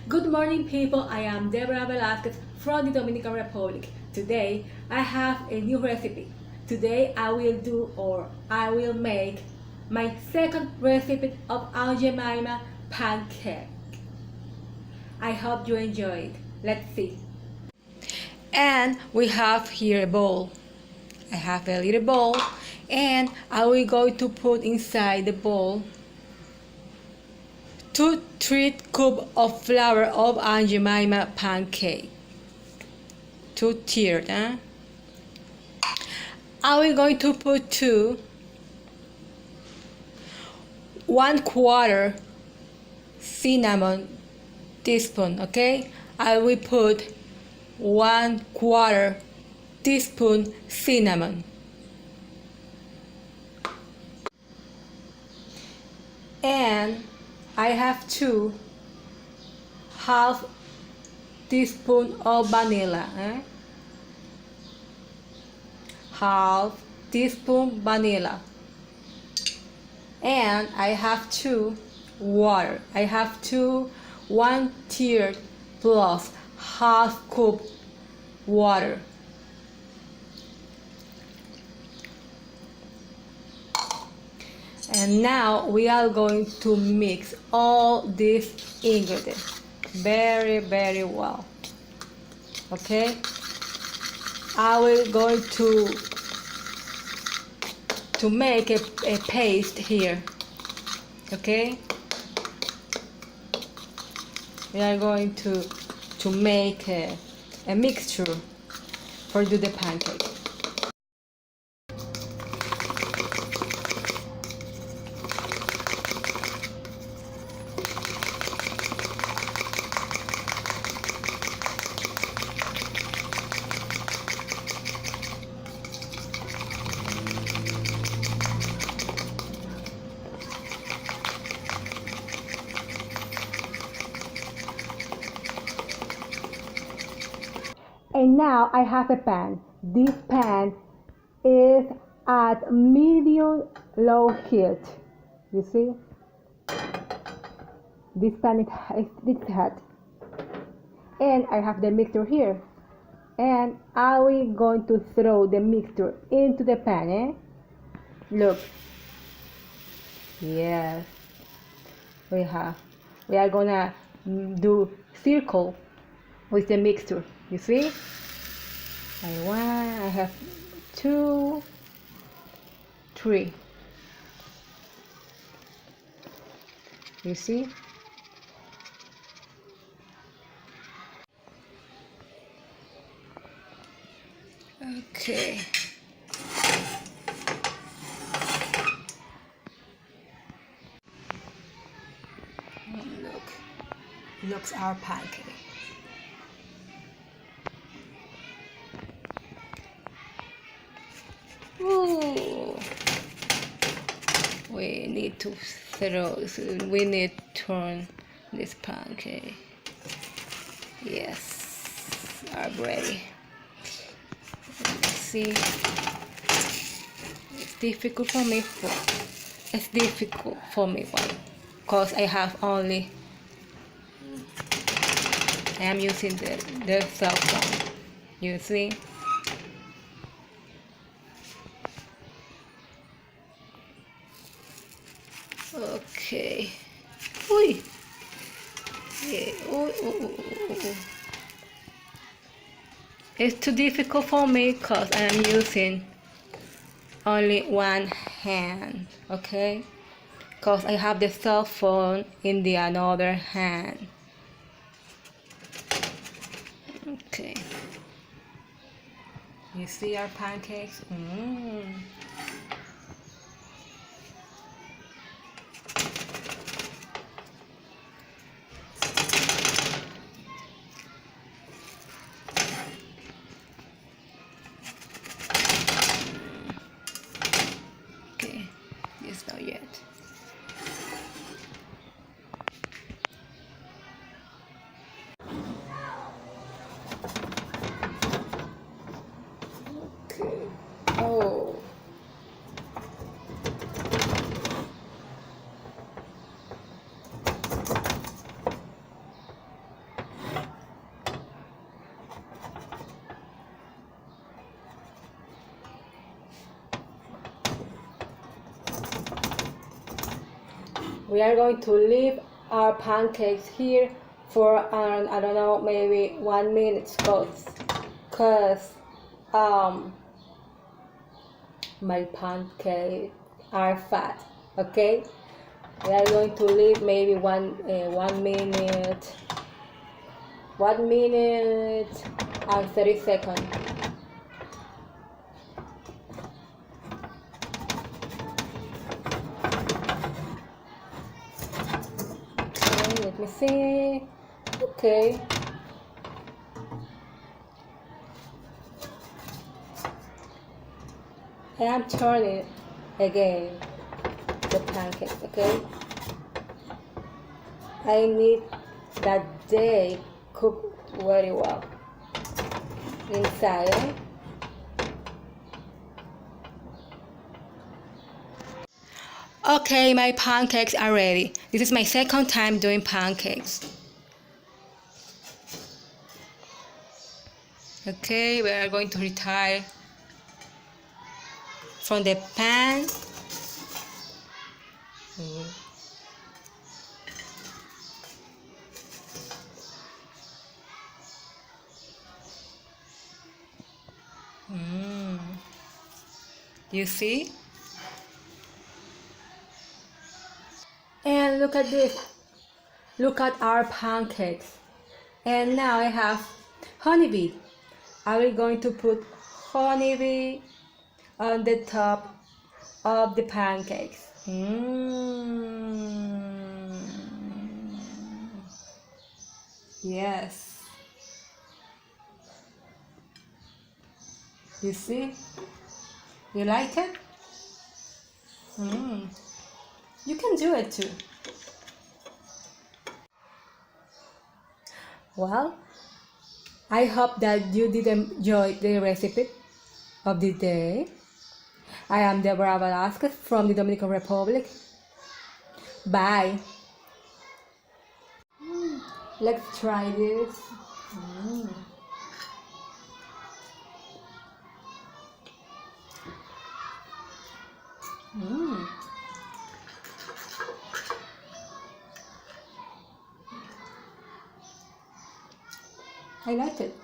Good morning, people. I am Devorah Velazquez from the Dominican Republic. Today I have a new recipe. Today I will make my second recipe of Aunt Jemima pancake. I hope you enjoy it. Let's see. And we have here a bowl. I have a little bowl, and I will going to put inside the bowl 2-3 cups of flour of Aunt Jemima pancake. 2 tiered, huh? I will going to put 1/4 cinnamon teaspoon, okay? I will put 1/4 teaspoon cinnamon. And I have 2/2 teaspoon of vanilla, half teaspoon vanilla. And I have 2 water. I have 1 tier plus half cup water. And now we are going to mix all these ingredients very well. Okay, I will going to make a paste here. Okay, we are going to make a mixture for do the pancake. And now I have a pan. This pan is at medium low heat. You see? This pan is hot. And I have the mixture here. And I will going to throw the mixture into the pan, Look. Yes. We are gonna do circle with the mixture. You see? I have 2, 3. You see? Okay. Looks our pancake. Ooh. We need to turn this pancake. Yes, are ready. Let's see. It's difficult for me. Why? Because I am using the cell phone. You see? Okay. Uy. Yeah. It's too difficult for me because I am using only one hand. Okay. Because I have the cell phone in the another hand. Okay. You see our pancakes? Not yet. Okay. Oh. We are going to leave our pancakes here for I don't know, maybe 1 minute, cause my pancakes are fat. Okay, we are going to leave maybe 1 minute, 1 minute and 30 seconds. Okay, let me see. Okay. I am turning again the pancakes, okay? I need that they cook very well inside, eh? Okay, my pancakes are ready. This is my second time doing pancakes. Okay, we are going to retire from the pan. You see? And look at this. Look at our pancakes. And now I have honeybee. I will going to put honeybee on the top of the pancakes. Yes. You see? You like it? You can do it too. Well, I hope that you did enjoy the recipe of the day. I am Devorah Velazquez from the Dominican Republic. Bye. Let's try this. I like it.